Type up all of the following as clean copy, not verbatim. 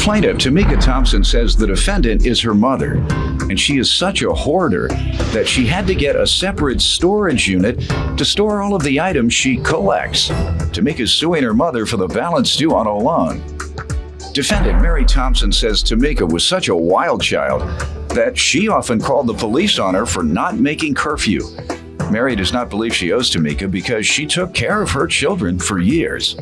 Plaintiff, Tamika Thompson, says the defendant is her mother, and she is such a hoarder that she had to get a separate storage unit to store all of the items she collects. Tamika's suing her mother for the balance due on a loan. Defendant Mary Thompson says Tamika was such a wild child that she often called the police on her for not making curfew. Mary does not believe she owes Tamika because she took care of her children for years.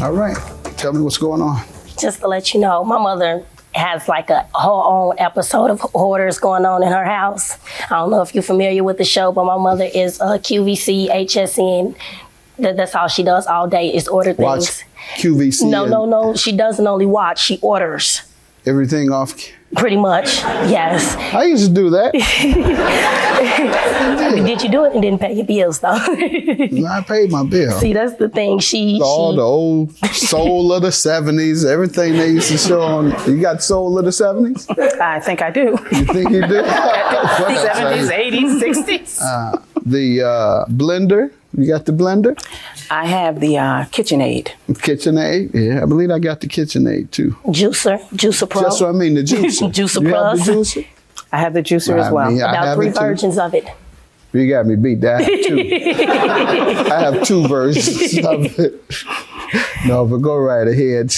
All right, tell me what's going on. Just to let you know, my mother has like a whole own episode of hoarders going on in her house. I don't know if you're familiar with the show, but my mother is a QVC, HSN. That's all she does all day is order things. Watch QVC. No. She doesn't only watch, she orders. Everything off. Pretty much, yes. I used to do that. Did you do it and didn't pay your bills though? I paid my bill. See, that's the thing. The old soul of the 70s, everything they used to show on. You got soul of the 70s? I think I do. You think you do? 70s, 80s, 60s. The blender. You got the blender? I have the KitchenAid. KitchenAid? Yeah, I believe I got the KitchenAid too. Juicer Pro. That's what I mean, the juicer. Juicer you Plus. Have the juicer? I have the juicer as well. About 3 versions of it. You got me beat that. I have 2. I have 2 versions of it. No, but go right ahead.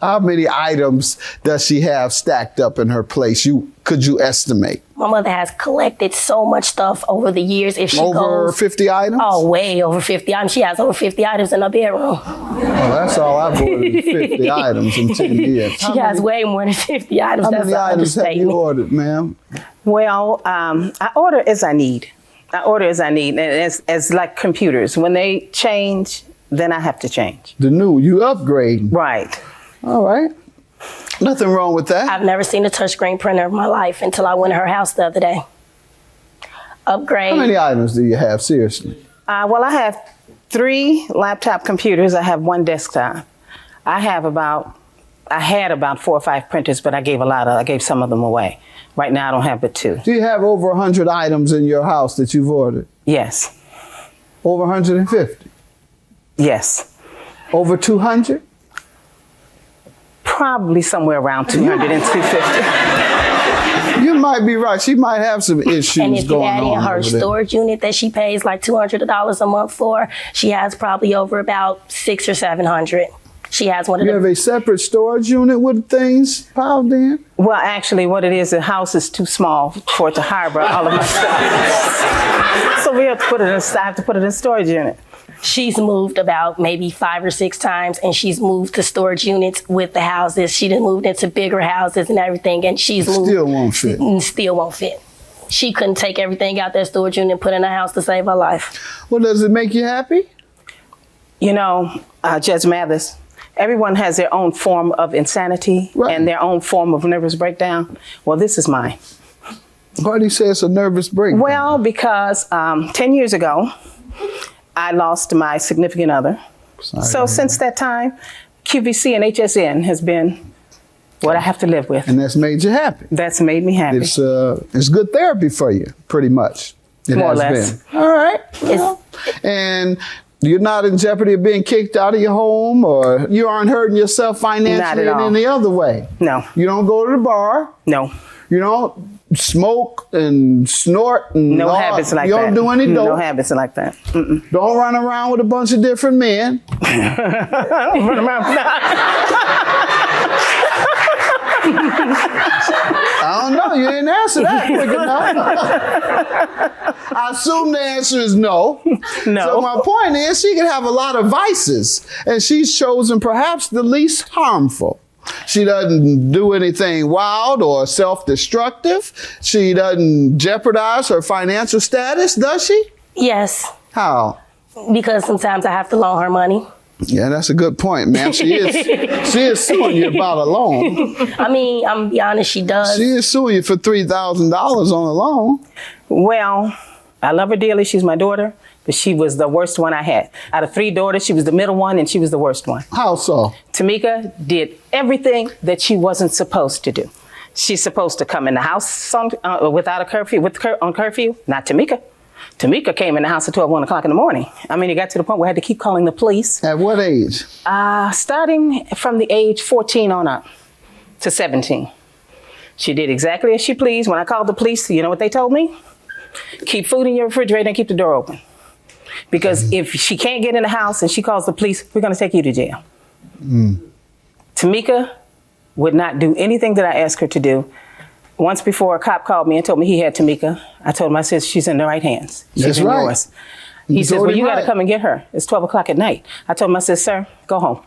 How many items does she have stacked up in her place? Could you estimate? My mother has collected so much stuff over the years. If she over 50 items? Oh, way over 50 items. She has over 50 items in her bedroom. Well, that's all I've ordered is 50 items in 10 years. She has way more than 50 items. How many items have you ordered, ma'am? Well, I order as I need. And it's like computers. When they change, then I have to change. You upgrade. Right. All right. Nothing wrong with that. I've never seen a touchscreen printer in my life until I went to her house the other day. Upgrade. How many items do you have, seriously? Well, I have 3 laptop computers. I have 1 desktop. I had about 4 or 5 printers, but I gave some of them away. Right now, I don't have but 2. Do you have over 100 items in your house that you've ordered? Yes. Over 150? Yes. Over 200? Probably somewhere around 200 and 250. You might be right. She might have some issues going on. And if you add in her storage unit that she pays like $200 a month for, she has probably over about 600 or 700. She has one of them. You have a separate storage unit with things piled in? Well, actually, what it is, the house is too small for it to harbor all of my stuff. So we have to put it in. I have to put it in a storage unit. She's moved about maybe 5 or 6 times, and she's moved to storage units with the houses. She done moved into bigger houses and everything, and still won't fit. Still won't fit. She couldn't take everything out that storage unit and put in a house to save her life. Well, does it make you happy? You know, Judge Mathis, everyone has their own form of insanity and their own form of nervous breakdown. Well, this is mine. Why do you say it's a nervous breakdown? Well, because 10 years ago, I lost my significant other. So since that time, QVC and HSN has been what I have to live with. And that's made you happy? That's made me happy. It's good therapy for you, pretty much. More or less. Been. All right. Well, and you're not in jeopardy of being kicked out of your home, or you aren't hurting yourself financially in any other way? No. You don't go to the bar? No. You don't smoke and snort and no habits like that. You don't do any dope? No habits like that. Mm-mm. Don't run around with a bunch of different men? I don't run around with I don't know. You didn't answer that quick enough. I assume the answer is no. No. So my point is she can have a lot of vices, and she's chosen perhaps the least harmful. She doesn't do anything wild or self-destructive. She doesn't jeopardize her financial status, does she? Yes. How? Because sometimes I have to loan her money. Yeah, that's a good point, ma'am. She is suing you about a loan. I mean, I'm gonna be honest, she does. She is suing you for $3,000 on a loan. Well, I love her dearly. She's my daughter, but she was the worst one I had. Out of 3 daughters, she was the middle one, and she was the worst one. How so? Tamika did everything that she wasn't supposed to do. She's supposed to come in the house without a curfew, on curfew. Not Tamika. Tamika came in the house at 1 o'clock in the morning. I mean, it got to the point where I had to keep calling the police. At what age? Starting from the age 14 on up. to 17. She did exactly as she pleased. When I called the police, you know what they told me? Keep food in your refrigerator and keep the door open. Because if she can't get in the house and she calls the police, we're going to take you to jail. Tamika would not do anything that I asked her to do. Once before, a cop called me and told me he had Tamika. I told him, I said, she's in the right hands. She's That's in right. yours. He says, well, you got to come and get her. It's 12 o'clock at night. I told him, I said, sir, go home.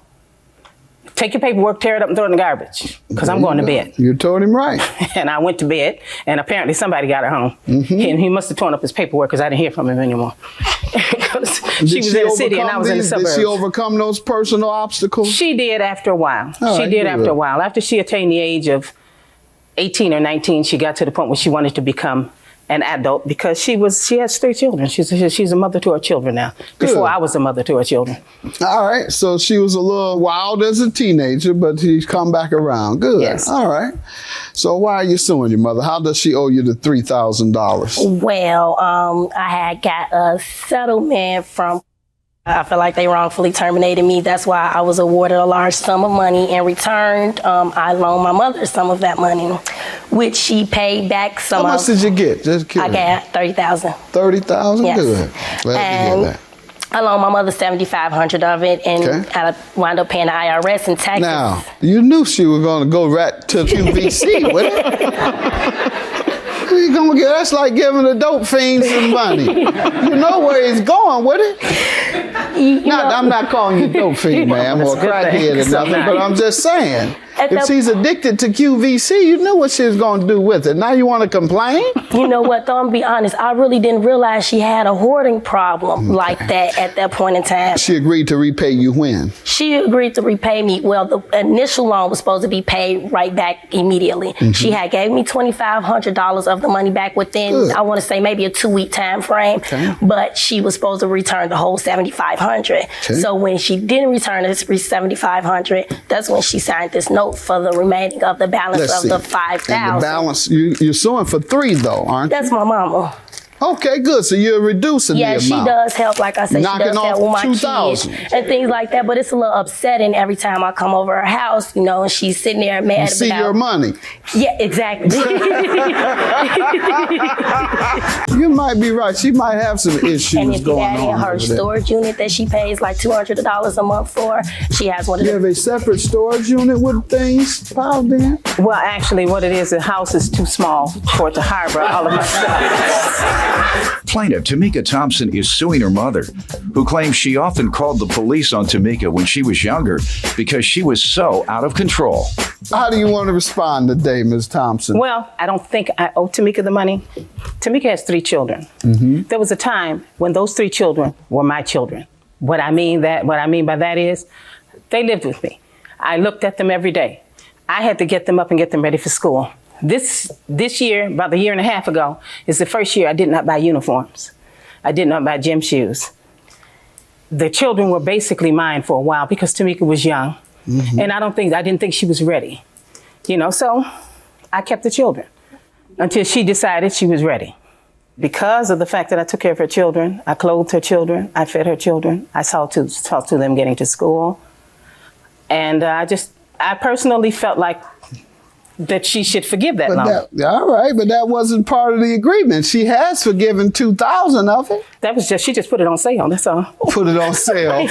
Take your paperwork, tear it up and throw it in the garbage because I'm going to bed. You told him right. And I went to bed, and apparently somebody got her home. And he must have torn up his paperwork because I didn't hear from him anymore. She was in the city and I was in the suburbs. Did she overcome those personal obstacles? She did after a while. She did after a while. After she attained the age of 18 or 19, she got to the point where she wanted to become an adult because she has 3 children. She's a mother to her children now. Before I was a mother to her children. All right. So she was a little wild as a teenager, but she's come back around. Good. Yes. All right. So why are you suing your mother? How does she owe you the $3,000? Well, I had got a settlement from, I feel like they wrongfully terminated me. That's why I was awarded a large sum of money. In return, I loaned my mother some of that money, which she paid back some of. How much did you get? Just I curious. got $30,000. $30,000? Yes. Good. Glad to hear that. I loaned my mother $7,500 of it, and Okay. I wound up paying the IRS and taxes. Now, you knew she was going to go right to QVC with it. You gonna get, that's like giving a dope fiend some money. You know where he's going with it. I'm not calling you dope fiend, ma'am, or That's a good crackhead or thing. nothing, but I'm just saying. At If the- she's addicted to QVC, you knew what she was going to do with it. Now you want to complain? You know what, though, I'm gonna be honest, I really didn't realize she had a hoarding problem like that at that point in time. She agreed to repay you when? She agreed to repay me. Well, the initial loan was supposed to be paid right back immediately. She had gave me $2,500 of the money back within, Good. I want to say maybe a 2-week time frame, Okay. but she was supposed to return the whole $7,500. Okay. So when she didn't return this $7,500, that's when she signed this note for the remaining of the balance Let's of see. the And $5,000. the balance, you're suing for 3 though, aren't you? That's my mama. Okay, good. So you're reducing Yeah, the she amount. does help. Like I said, Knocking she does help off with my $2,000. kids and things like that. But it's a little upsetting every time I come over her house, you know, and she's sitting there mad You see about. your money. Yeah, exactly. You might be right. She might have some issues And if you going add in on her over there. storage unit that she pays like $200 a month for, she has one of You the. have a separate storage unit with things piled in? Well, actually, what it is, the house is too small for it to harbor all of my stuff. Plaintiff Tamika Thompson is suing her mother, who claims she often called the police on Tamika when she was younger because she was so out of control. How do you want to respond today, Ms. Thompson? Well, I don't think I owe Tamika the money. Tamika has 3 children. There was a time when those 3 children were my children. What I mean by that is, they lived with me. I looked at them every day. I had to get them up and get them ready for school. This year, about a year and a half ago, is the first year I did not buy uniforms. I did not buy gym shoes. The children were basically mine for a while because Tamika was young. And I didn't think she was ready. You know, so I kept the children until she decided she was ready. Because of the fact that I took care of her children, I clothed her children, I fed her children, I saw to them getting to school. And I personally felt like that she should forgive that loan. All right, but that wasn't part of the agreement. She has forgiven $2,000 of it. That was she just put it on sale, that's all. Put it on sale.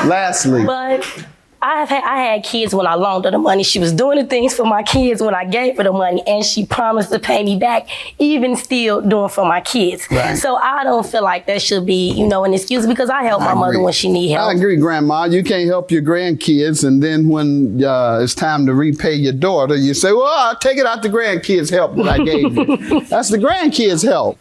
Lastly. But I had kids when I loaned her the money. She was doing the things for my kids when I gave her the money, and she promised to pay me back, even still doing for my kids. Right. So I don't feel like that should be, you know, an excuse because I help my mother when she need help. I agree, Grandma. You can't help your grandkids, and then when it's time to repay your daughter, you say, well, I'll take it out the grandkids' help that I gave you. That's the grandkids' help.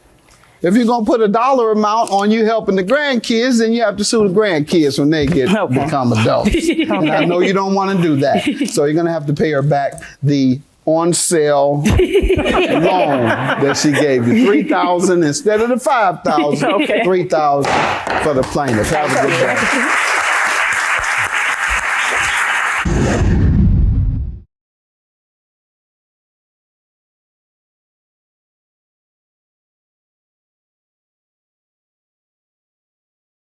If you're going to put a dollar amount on you helping the grandkids, then you have to sue the grandkids when they become adults. And I know you don't want to do that. So you're going to have to pay her back the on sale loan that she gave you. $3,000 instead of the $5,000. Okay. $3,000 for the plaintiff. Have a good day.